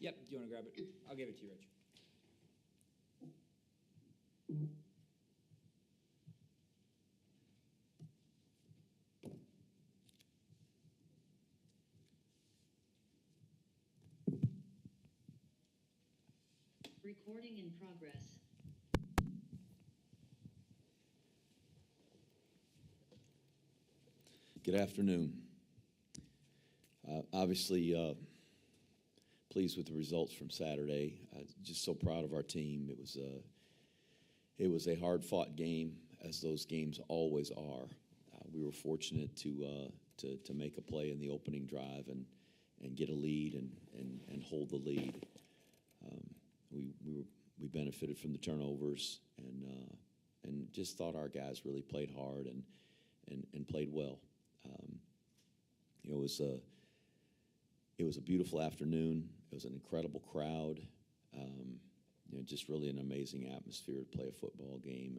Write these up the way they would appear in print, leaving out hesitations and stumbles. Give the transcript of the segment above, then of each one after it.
Yep, do you want to grab it? I'll give it to you, Rich. Recording in progress. Good afternoon. Obviously, pleased with the results from Saturday. Just so proud of our team. It was a hard-fought game, as those games always are. We were fortunate to make a play in the opening drive and get a lead and hold the lead. We benefited from the turnovers and just thought our guys really played hard and played well. It was a beautiful afternoon. It was an incredible crowd. Just really an amazing atmosphere to play a football game,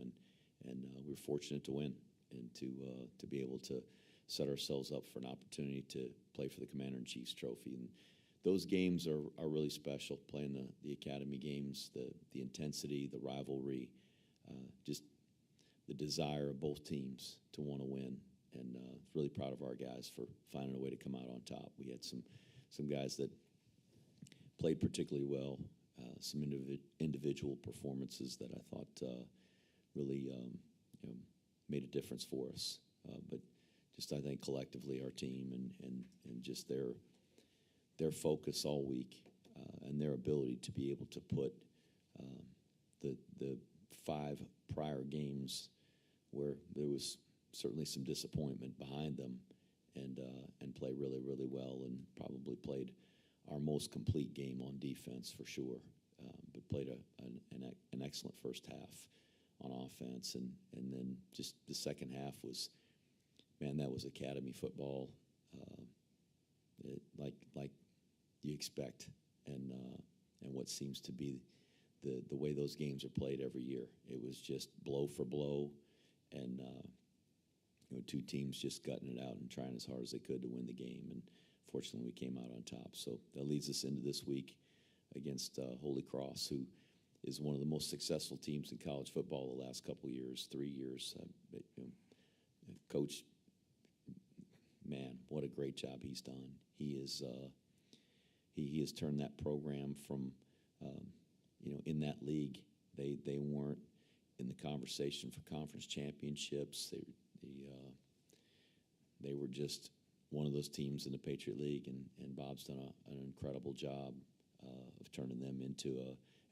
and we were fortunate to win and to be able to set ourselves up for an opportunity to play for the Commander-in-Chief's trophy. And those games are really special. Playing the academy games, the intensity, the rivalry, just the desire of both teams to want to win. And really proud of our guys for finding a way to come out on top. We had some guys that played particularly well, some individual performances that I thought really made a difference for us. But just I think collectively our team and just their focus all week and their ability to be able to put the 5 prior games where there was certainly some disappointment behind them and play really, really well, and probably played our most complete game on defense for sure, but played an excellent first half on offense, and then just the second half was, man, that was academy football, like you expect, and what seems to be the way those games are played every year. It was just blow for blow, and 2 teams just gutting it out and trying as hard as they could to win the game, and fortunately we came out on top. So that leads us into this week against Holy Cross, who is one of the most successful teams in college football the last couple of years, 3 years. Coach, man, what a great job he's done. He has turned that program from, in that league, they weren't in the conversation for conference championships. They were just one of those teams in the Patriot League, and Bob's done an incredible job of turning them into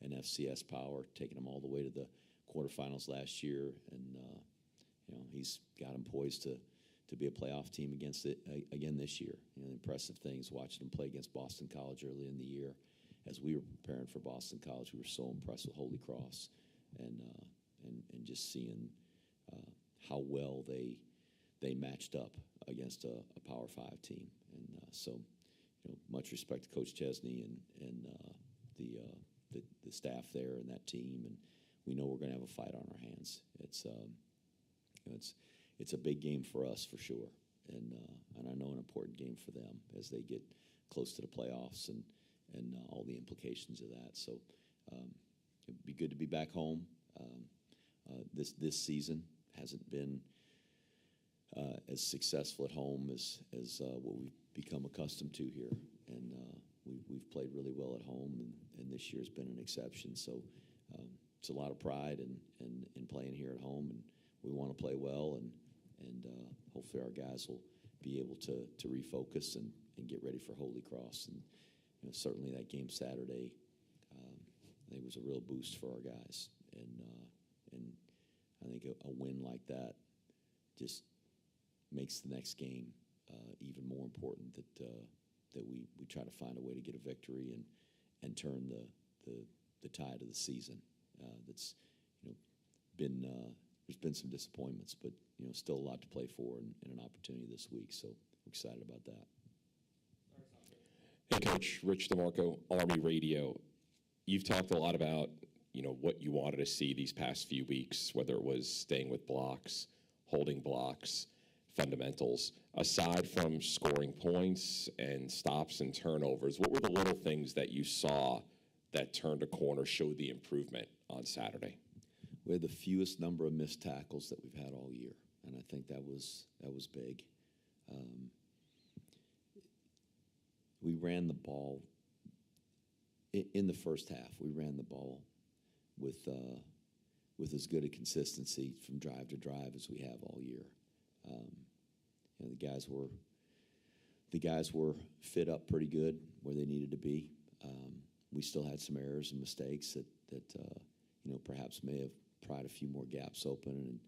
an FCS power, taking them all the way to the quarterfinals last year, and he's got them poised to be a playoff team again this year. Impressive things, watching them play against Boston College early in the year. As we were preparing for Boston College, we were so impressed with Holy Cross, and just seeing how well they matched up against a Power 5 team. And so much respect to Coach Chesney and the staff there and that team, and we know we're going to have a fight on our hands. It's a big game for us for sure, and I know an important game for them as they get close to the playoffs and all the implications of that. So it'd be good to be back home. This season hasn't been as successful at home as what we've become accustomed to here, and we've played really well at home, and this year's been an exception. So it's a lot of pride in playing here at home, and we want to play well, and hopefully our guys will be able to refocus and get ready for Holy Cross. And certainly that game Saturday, I think was a real boost for our guys, and I think a win like that just makes the next game even more important, that we try to find a way to get a victory and turn the tide of the season. That's been there's been some disappointments, but still a lot to play for and an opportunity this week. So we're excited about that. Hey, Coach, Rich DeMarco, Army Radio. You've talked a lot about what you wanted to see these past few weeks, whether it was staying with blocks, holding blocks, fundamentals. Aside from scoring points and stops and turnovers, what were the little things that you saw that turned a corner, showed the improvement on Saturday? We had the fewest number of missed tackles that we've had all year, and I think that was big. We ran the ball in the first half. We ran the ball with as good a consistency from drive to drive as we have all year. You know, the guys were fit up pretty good where they needed to be. We still had some errors and mistakes that you know, perhaps may have pried a few more gaps open and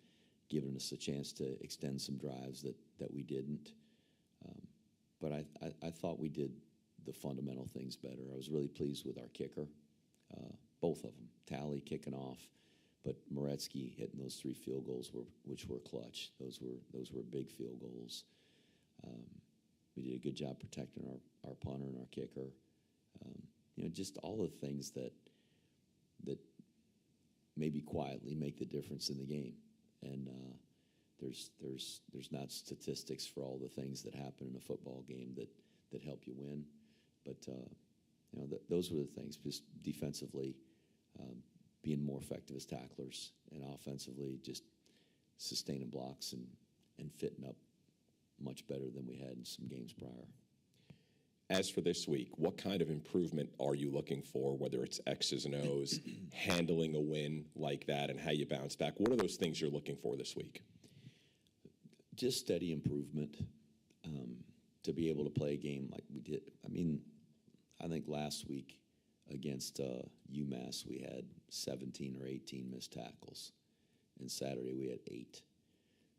given us a chance to extend some drives that we didn't. But I thought we did the fundamental things better. I was really pleased with our kicker, both of them. Tally kicking off, but Moretsky hitting those 3 field goals which were clutch. Those were big field goals. We did a good job protecting our punter and our kicker. You know, just all the things that maybe quietly make the difference in the game. And there's not statistics for all the things that happen in a football game that help you win, but you know, those were the things. Just defensively, being more effective as tacklers, and offensively, just sustaining blocks and fitting up much better than we had in some games prior. As for this week, what kind of improvement are you looking for, whether it's X's and O's, handling a win like that and how you bounce back? What are those things you're looking for this week? Just steady improvement, to be able to play a game like we did. I mean, I think last week against UMass we had 17 or 18 missed tackles, and Saturday we had 8.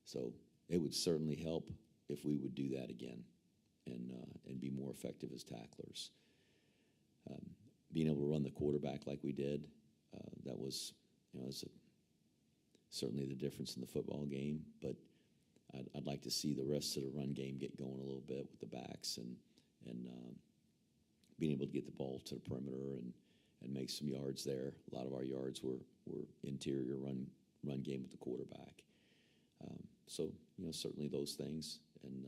So it would certainly help if we would do that again and be more effective as tacklers. Being able to run the quarterback like we did, that was, you know, certainly the difference in the football game. But I'd like to see the rest of the run game get going a little bit with the backs and being able to get the ball to the perimeter and make some yards there. A lot of our yards were interior run game with the quarterback. So, you know, certainly those things and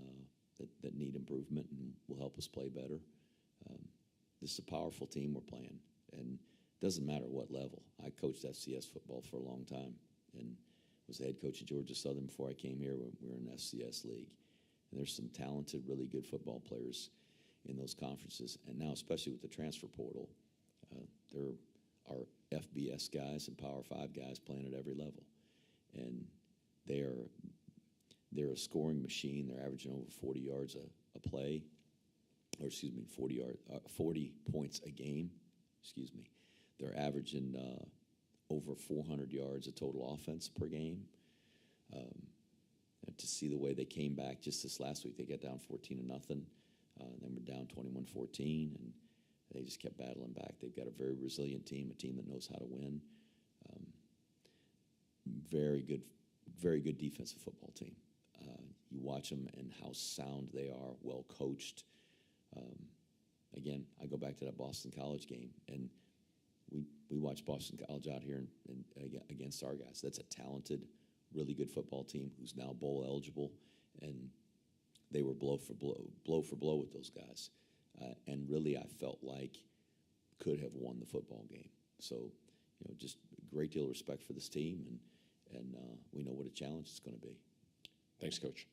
that need improvement and will help us play better. This is a powerful team we're playing, and it doesn't matter what level. I coached FCS football for a long time and was the head coach of Georgia Southern before I came here when we were in the FCS league. And there's some talented, really good football players in those conferences, and now especially with the transfer portal, there are FBS guys and Power 5 guys playing at every level, and they're a scoring machine. They're averaging over 40 yards a play, or 40 points a game. Excuse me. They're averaging over 400 yards of total offense per game. And to see the way they came back just this last week, they got down 14-0, then we're down 21-14, and they just kept battling back. They've got a very resilient team, a team that knows how to win. Very good defensive football team. You watch them and how sound they are, well coached. Again, I go back to that Boston College game, and we watched Boston College out here and against our guys. That's a talented, really good football team who's now bowl eligible, and they were blow for blow with those guys. And really, I felt like could have won the football game. So, you know, just a great deal of respect for this team, and we know what a challenge it's going to be. Thanks, Coach.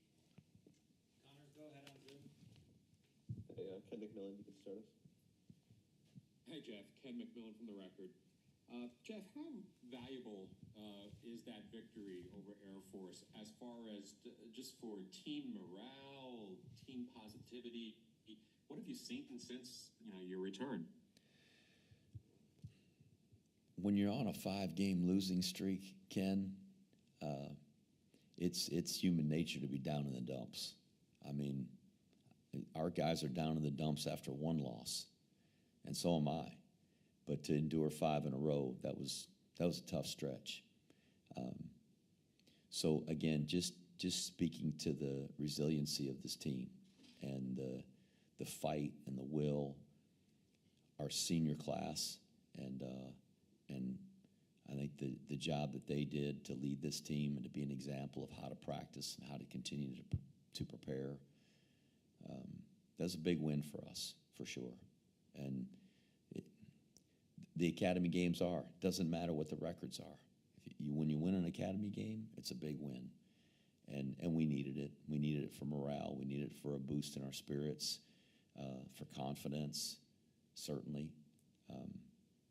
Connor, go ahead on Zoom. Hey, Ken McMillan, you can start us. Hey, Jeff. Ken McMillan from The Record. Jeff, how valuable is that victory over Air Force as far as just for team morale, team positivity? What have you seen since, you know, your return? When you're on a 5-game losing streak, Ken, it's human nature to be down in the dumps. I mean, our guys are down in the dumps after one loss, and so am I. But to endure 5 in a row, that was a tough stretch. So again, just speaking to the resiliency of this team and the fight and the will, our senior class, and I think the job that they did to lead this team and to be an example of how to practice and how to continue to prepare. That's a big win for us, for sure. And the Academy games doesn't matter what the records are. When you win an Academy game, it's a big win. And we needed it. We needed it for morale. We needed it for a boost in our spirits, for confidence, certainly.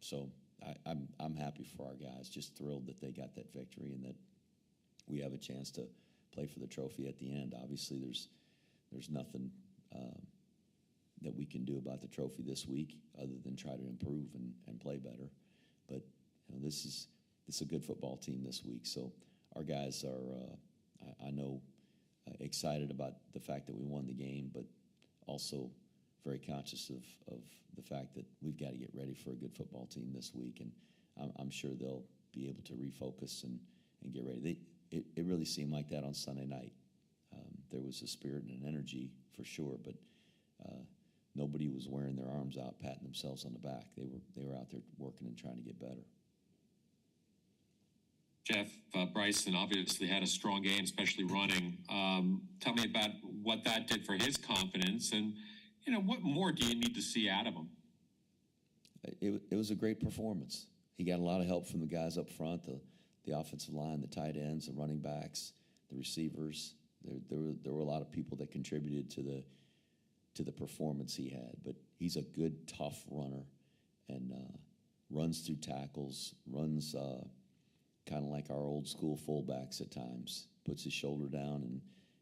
So I'm happy for our guys, just thrilled that they got that victory and that we have a chance to play for the trophy at the end. Obviously, there's nothing that we can do about the trophy this week other than try to improve and play better. But this is a good football team this week. So our guys are, I know, excited about the fact that we won the game, but also very conscious of the fact that we've got to get ready for a good football team this week. And I'm sure they'll be able to refocus and get ready. It really seemed like that on Sunday night. There was a spirit and an energy for sure, but nobody was wearing their arms out, patting themselves on the back. They were out there working and trying to get better. Jeff, Bryson obviously had a strong game, especially running. Tell me about what that did for his confidence, and what more do you need to see out of him? It was a great performance. He got a lot of help from the guys up front, the offensive line, the tight ends, the running backs, the receivers. There were a lot of people that contributed to the performance he had. But he's a good, tough runner, and runs through tackles, runs kind of like our old school fullbacks at times. Puts his shoulder down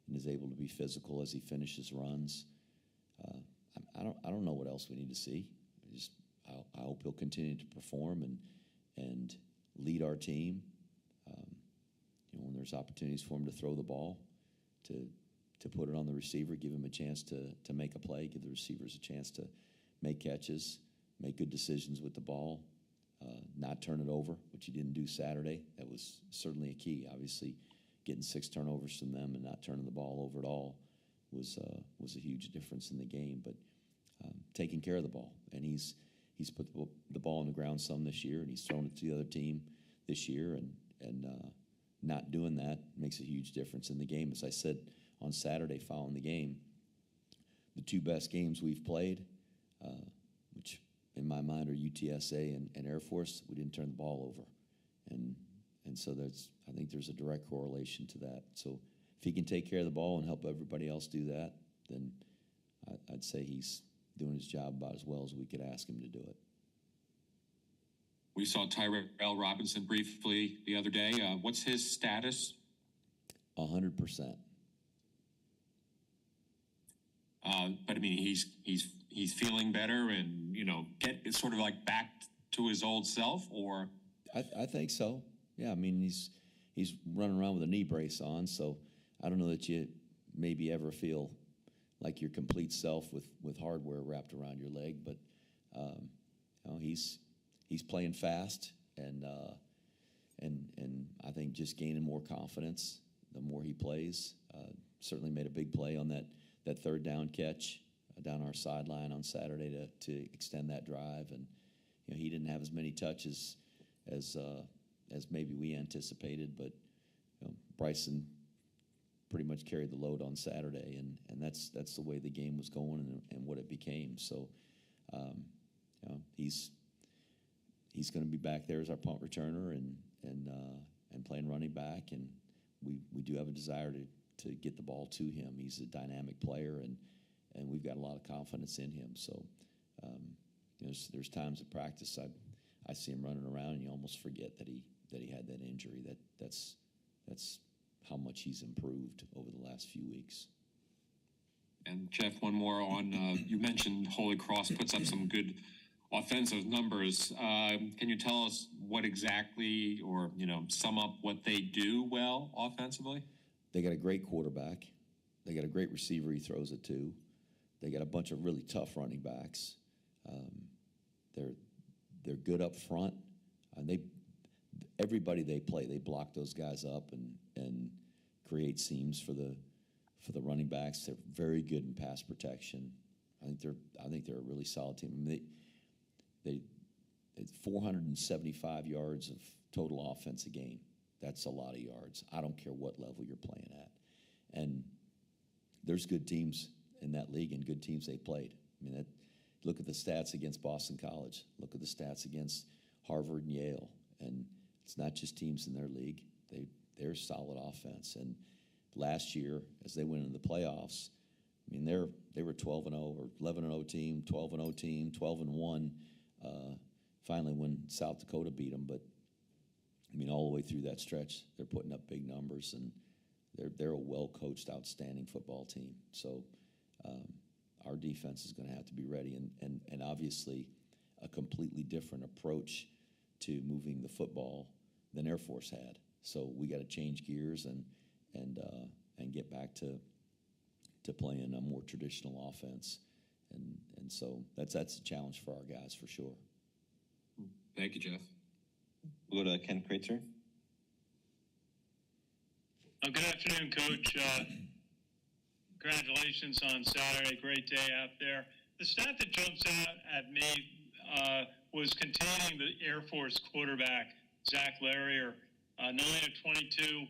and is able to be physical as he finishes runs. I don't know what else we need to see. I hope he'll continue to perform and lead our team. When there's opportunities for him to throw the ball, to put it on the receiver, give him a chance to make a play, give the receivers a chance to make catches, make good decisions with the ball, not turn it over, which he didn't do Saturday. That was certainly a key. Obviously, getting 6 turnovers from them and not turning the ball over at all was a huge difference in the game. But taking care of the ball, and he's put the ball on the ground some this year, and he's thrown it to the other team this year, and not doing that makes a huge difference in the game. As I said on Saturday following the game, the 2 best games we've played, which in my mind are UTSA and Air Force, we didn't turn the ball over. And so I think there's a direct correlation to that. So if he can take care of the ball and help everybody else do that, then I'd say he's doing his job about as well as we could ask him to do it. We saw Tyrell Robinson briefly the other day. What's his status? 100%. But I mean, he's feeling better, and get sort of like back to his old self, or I think so. Yeah, I mean he's running around with a knee brace on, so I don't know that you maybe ever feel like your complete self with hardware wrapped around your leg, but he's playing fast, and I think just gaining more confidence the more he plays. Certainly made a big play on that third down catch down our sideline on Saturday to extend that drive, and he didn't have as many touches as maybe we anticipated, but Bryson pretty much carried the load on Saturday, and that's the way the game was going and what it became. So he's going to be back there as our punt returner and playing running back, and we do have a desire to get the ball to him. He's a dynamic player, and we've got a lot of confidence in him. So there's times of practice I see him running around, and you almost forget that he had that injury. That's how much he's improved over the last few weeks. And Jeff, one more on, you mentioned Holy Cross puts up some good offensive numbers. Can you tell us what exactly, or sum up what they do well offensively? They got a great quarterback. They got a great receiver he throws it to. They got a bunch of really tough running backs. They're good up front, and everybody they play, they block those guys up and create seams for the running backs. They're very good in pass protection. I think they're a really solid team. I mean, they 475 yards of total offense a game. That's a lot of yards. I don't care what level you're playing at. And there's good teams in that league and good teams they played. I mean, look at the stats against Boston College. Look at the stats against Harvard and Yale. And it's not just teams in their league. They're solid offense. And last year, as they went into the playoffs, I mean, they were 12-0 or 11-0 team, 12-0 team, 12-1. Finally, when South Dakota beat them, but I mean, all the way through that stretch, they're putting up big numbers, and they're a well-coached, outstanding football team. So our defense is going to have to be ready, and obviously a completely different approach to moving the football than Air Force had. So we got to change gears and get back to playing a more traditional offense, and so that's a challenge for our guys for sure. Thank you, Jeff. We'll go to Ken Kreitzer. Good afternoon, Coach. Congratulations on Saturday. Great day out there. The stat that jumps out at me was containing the Air Force quarterback, Zach Larrier. 9 of 22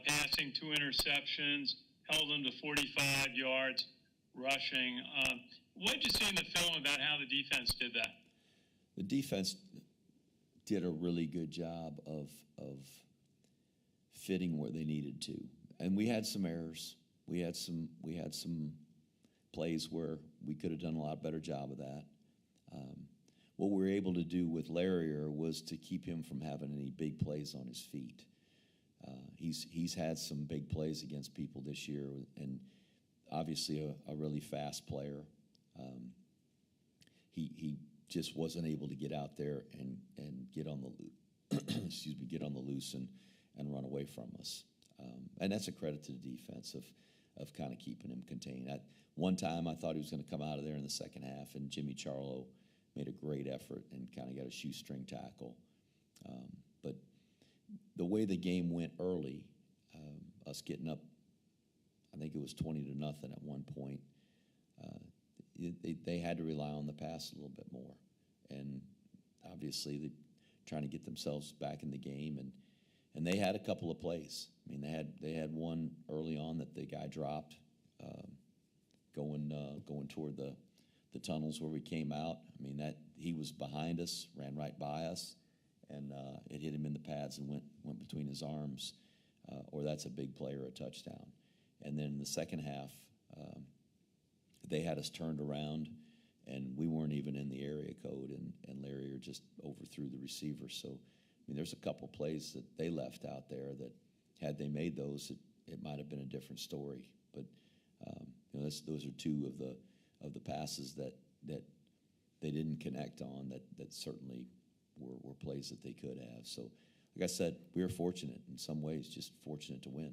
passing, 2 interceptions, held him to 45 yards rushing. What did you see in the film about how the defense did that? The defense did a really good job of fitting where they needed to, and we had some errors. We had some plays where we could have done a lot better job of that. What we were able to do with Larrier was to keep him from having any big plays on his feet. He's had some big plays against people this year, and obviously a really fast player. He just wasn't able to get out there and get on the get on the loose and run away from us. And that's a credit to the defense of kind of keeping him contained. At one time, I thought he was going to come out of there in the second half, and Jimmy Charlo made a great effort and kind of got a shoestring tackle. But the way the game went early, us getting up, I think it was 20-0 at one point, they had to rely on the pass a little bit more. And obviously they're trying to get themselves back in the game, and they had a couple of plays. I mean, they had one early on that the guy dropped, going toward the tunnels where we came out. I mean, that he was behind us, ran right by us, and it hit him in the pads and went between his arms, or that's a big play or a touchdown. And then in the second half, they had us turned around, and we weren't even in the area code, and Larrier just overthrew the receiver. So, I mean, there's a couple plays that they left out there that, had they made those, it might have been a different story. But you know, those are two of the passes that they didn't connect on that certainly were plays that they could have. So, like I said, we were fortunate in some ways, just fortunate to win.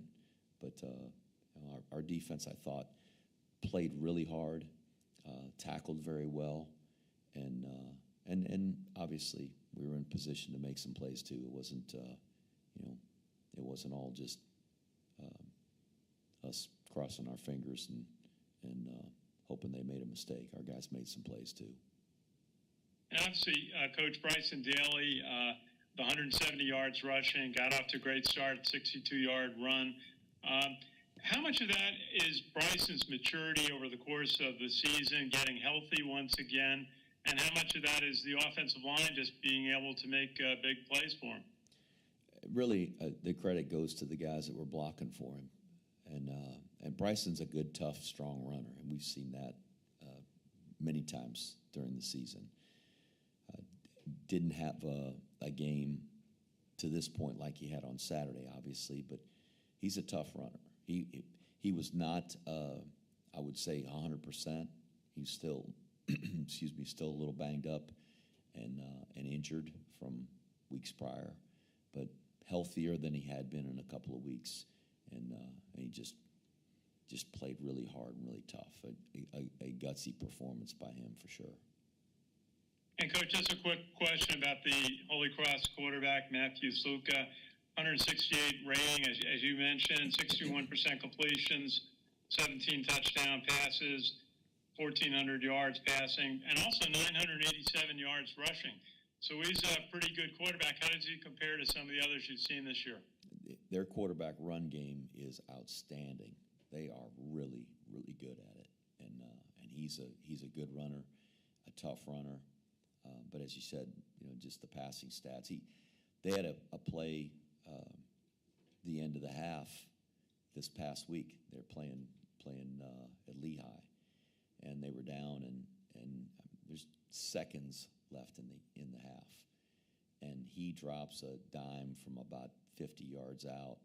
But you know, our defense, I thought, played really hard, tackled very well, and obviously we were in position to make some plays too. It wasn't you know, it wasn't all just us crossing our fingers and hoping they made a mistake. Our guys made some plays too. And obviously, Coach Bryson Daly, the 170 yards rushing, got off to a great start, 62-yard run. How much of that is Bryson's maturity over the course of the season, getting healthy once again, and how much of that is the offensive line just being able to make big plays for him? Really, the credit goes to the guys that were blocking for him. And Bryson's a good, tough, strong runner, and we've seen that many times during the season. Didn't have a game to this point like he had on Saturday, obviously, but he's a tough runner. He was not, I would say, 100%. He's still, still a little banged up and injured from weeks prior, but healthier than he had been in a couple of weeks, and he just played really hard and really tough. A gutsy performance by him for sure. And Coach, just a quick question about the Holy Cross quarterback, Matthew Sluka. 168 rating, as you mentioned, 61% completions, 17 touchdown passes, 1,400 yards passing, and also 987 yards rushing. So he's a pretty good quarterback. How does he compare to some of the others you've seen this year? Their quarterback run game is outstanding. They are really, really good at it, and he's a good runner, a tough runner. But as you said, just the passing stats. They had a play the end of the half this past week. They're playing at Lehigh, and they were down, and there's seconds left in the half, and he drops a dime from about 50 yards out,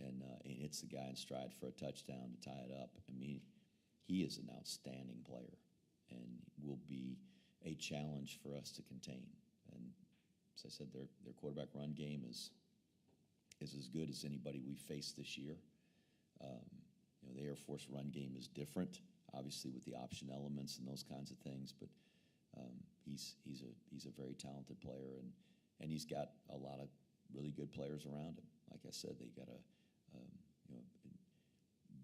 and hits the guy in stride for a touchdown to tie it up. I mean, he is an outstanding player, and will be a challenge for us to contain. And as I said, their quarterback run game is as good as anybody we've faced this year. The Air Force run game is different, obviously with the option elements and those kinds of things. But he's a very talented player, and he's got a lot of really good players around him. Like I said, they got a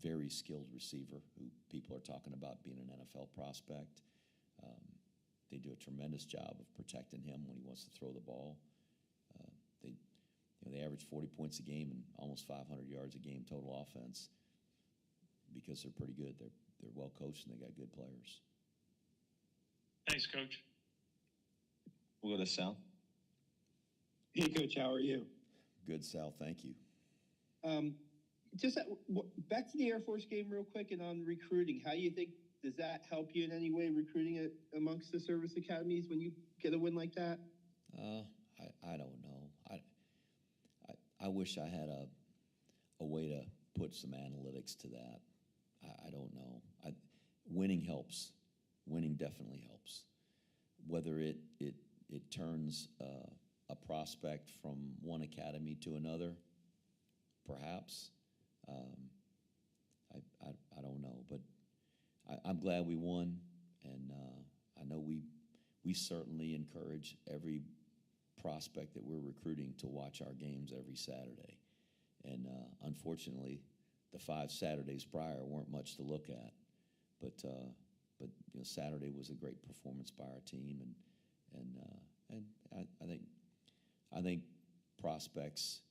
very skilled receiver who people are talking about being an NFL prospect. They do a tremendous job of protecting him when he wants to throw the ball. They average 40 points a game and almost 500 yards a game total offense because they're pretty good. They're well coached and they got good players. Thanks, Coach. We'll go to Sal. Hey, Coach, how are you? Good, Sal. Thank you. Just back to the Air Force game real quick and on recruiting. How do you think, does that help you in any way, recruiting it amongst the service academies when you get a win like that? I don't know. I wish I had a way to put some analytics to that. I don't know. Winning helps. Winning definitely helps. Whether it turns a prospect from one academy to another, perhaps. I don't know, but I'm glad we won, and I know we certainly encourage every prospect that we're recruiting to watch our games every Saturday. And unfortunately, the 5 Saturdays prior weren't much to look at, but Saturday was a great performance by our team, and I think prospects.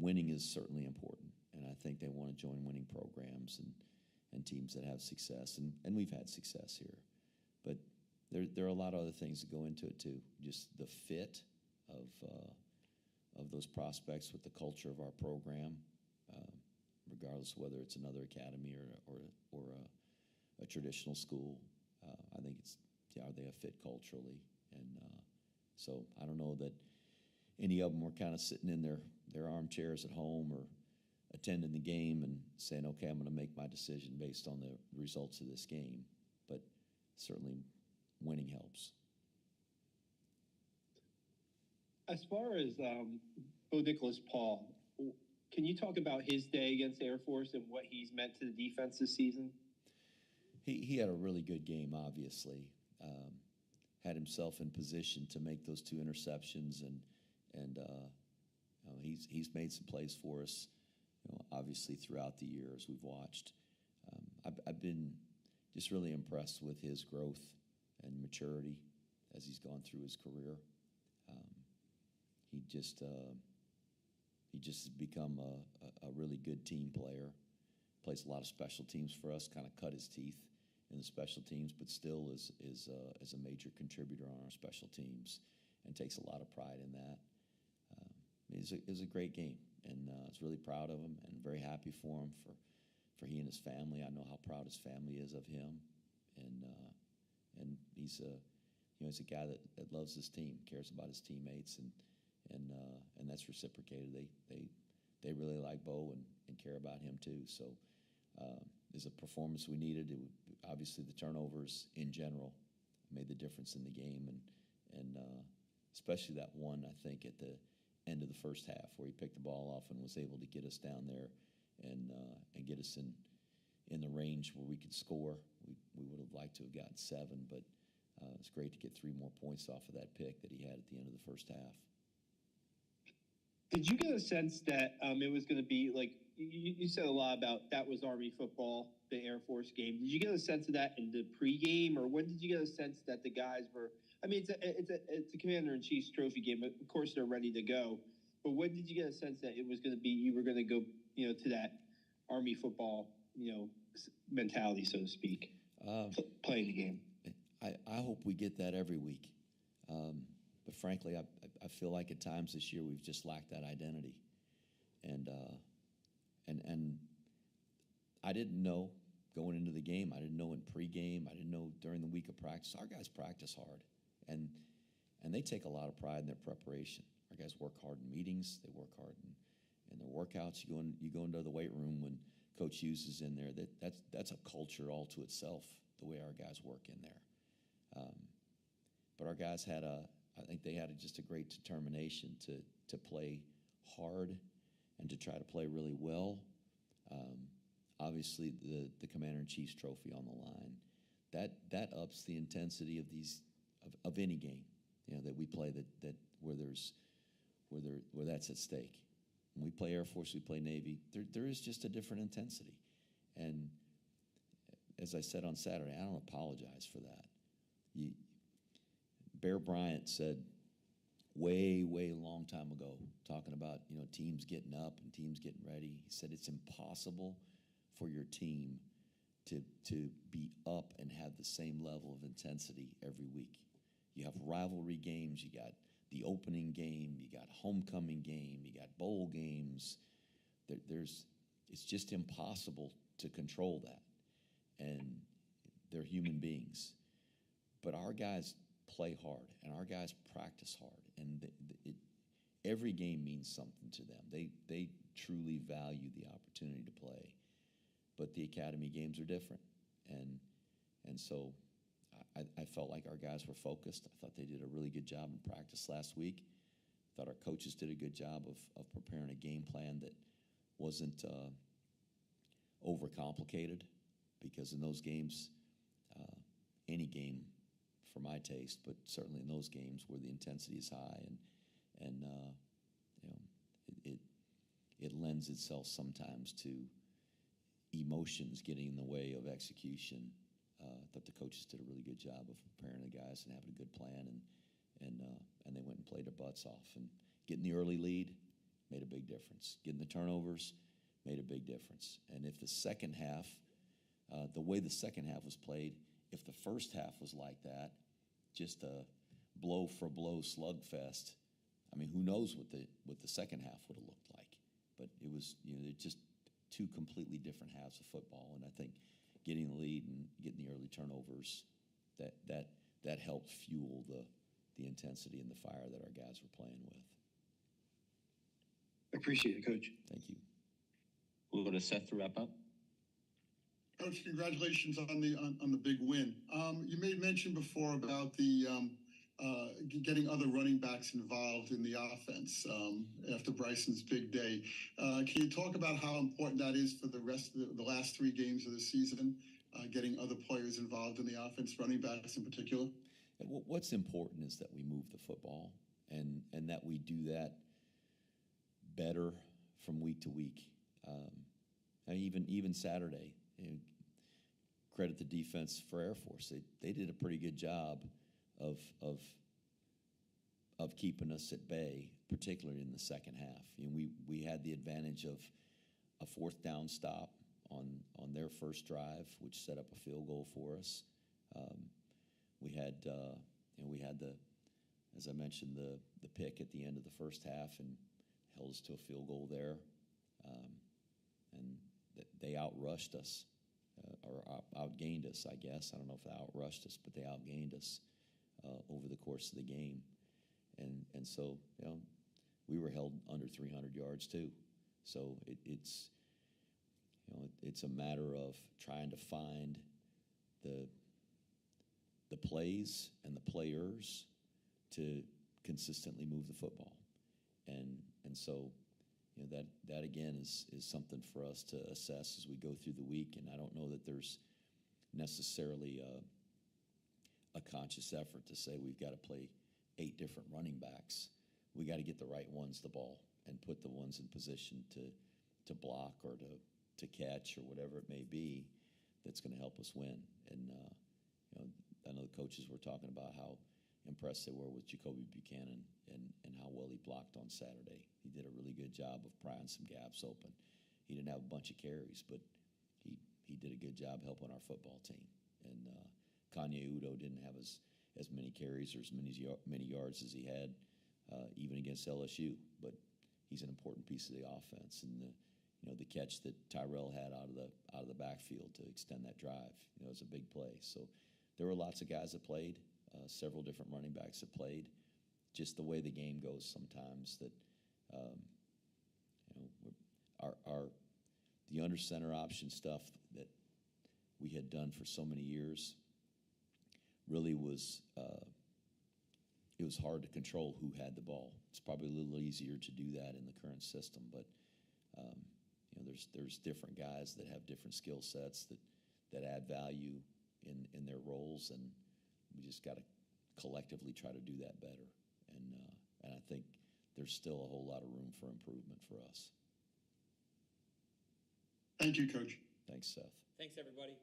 Winning is certainly important, and I think they want to join winning programs and teams that have success, and we've had success here. But there are a lot of other things that go into it too. Just the fit of those prospects with the culture of our program, regardless of whether it's another academy or a traditional school. I think are they a fit culturally? And so I don't know that any of them were kind of sitting in their armchairs at home or attending the game and saying, okay, I'm going to make my decision based on the results of this game. But certainly winning helps. As far as Bo Nicholas Paul, can you talk about his day against Air Force and what he's meant to the defense this season? He had a really good game, obviously. Had himself in position to make those 2 interceptions, and he's made some plays for us, obviously throughout the year as we've watched. I've been just really impressed with his growth and maturity as he's gone through his career. He just has become a really good team player. Plays a lot of special teams for us. Kind of cut his teeth in the special teams, but still is a major contributor on our special teams, and takes a lot of pride in that. It was a great game, and I was really proud of him and very happy for him, for he and his family. I know how proud his family is of him, and he's a guy that loves his team, cares about his teammates, and that's reciprocated. They really like Bo and care about him too. So is a performance we needed. Obviously the turnovers in general made the difference in the game, and especially that one, I think, at the end of the first half where he picked the ball off and was able to get us down there and get us in the range where we could score. We would have liked to have gotten 7, but it's great to get 3 more points off of that pick that he had at the end of the first half. Did you get a sense that it was going to be like, you said a lot about that was Army football, the Air Force game. Did you get a sense of that in the pregame, or when did you get a sense that the guys were? I mean, it's a Commander-in-Chief's trophy game, but of course they're ready to go. But when did you get a sense that it was going to be, you were going to go to that Army football, mentality, so to speak, playing the game? I hope we get that every week. But frankly, I feel like at times this year we've just lacked that identity. And I didn't know going into the game. I didn't know in pregame. I didn't know during the week of practice. Our guys practice hard, and they take a lot of pride in their preparation. Our guys work hard in meetings. They work hard in their workouts. You go into the weight room when Coach Hughes is in there. That's a culture all to itself, the way our guys work in there. But our guys I think they had just a great determination to play hard and to try to play really well. Obviously, the Commander-in-Chief's trophy on the line, that ups the intensity of any game, that we play where that's at stake. When we play Air Force, we play Navy. There is just a different intensity, and as I said on Saturday, I don't apologize for that. Bear Bryant said way long time ago, talking about teams getting up and teams getting ready. He said it's impossible for your team to be up and have the same level of intensity every week. You have rivalry games. You got the opening game. You got homecoming game. You got bowl games. It's just impossible to control that, and they're human beings. But our guys play hard, and our guys practice hard, and every game means something to them. They truly value the opportunity to play, but the academy games are different, and so I felt like our guys were focused. I thought they did a really good job in practice last week. I thought our coaches did a good job of preparing a game plan that wasn't overcomplicated, because in those games, any game for my taste, but certainly in those games where the intensity is high and it lends itself sometimes to emotions getting in the way of execution. I thought the coaches did a really good job of preparing the guys and having a good plan, and they went and played their butts off. And getting the early lead made a big difference. Getting the turnovers made a big difference. And if the second half, the way the second half was played, if the first half was like that, just a blow-for-blow slugfest, I mean, who knows what the second half would have looked like. But it was, just two completely different halves of football. And I think getting the lead and getting the early turnovers, that helped fuel the intensity and the fire that our guys were playing with. I appreciate it, Coach. Thank you. We'll go to Seth to wrap up. Coach, congratulations on the big win. You made mention before about the getting other running backs involved in the offense after Bryson's big day. Can you talk about how important that is for the rest of the last 3 games of the season, getting other players involved in the offense, running backs in particular? What's important is that we move the football and that we do that better from week to week. Even Saturday, credit the defense for Air Force. They did a pretty good job of keeping us at bay, particularly in the second half. We had the advantage of a 4th down stop on their first drive, which set up a field goal for us. We had as I mentioned, the pick at the end of the first half and held us to a field goal there. And they outrushed us, or outgained us, I guess. I don't know if they outrushed us, but they outgained us over the course of the game. And so, we were held under 300 yards too. So it's a matter of trying to find the plays and the players to consistently move the football. And so, that again is something for us to assess as we go through the week. And I don't know that there's necessarily a conscious effort to say we've got to play 8 different running backs. We got to get the right ones the ball and put the ones in position to block or to catch or whatever it may be that's going to help us win. And I know the coaches were talking about how impressed they were with Jacoby Buchanan and how well he blocked on Saturday. He did a really good job of prying some gaps open. he didn't have a bunch of carries, but he did a good job helping our football team. And Kanye Udo didn't have as many carries or as many yards as he had even against LSU, but he's an important piece of the offense. And the catch that Tyrell had out of the backfield to extend that drive, it was a big play. So there were lots of guys that played, several different running backs that played. Just the way the game goes sometimes that the under center option stuff that we had done for so many years really was it was hard to control who had the ball. It's probably a little easier to do that in the current system, but there's different guys that have different skill sets that add value in their roles, and we just got to collectively try to do that better. And I think there's still a whole lot of room for improvement for us. Thank you, Coach. Thanks, Seth. Thanks, everybody.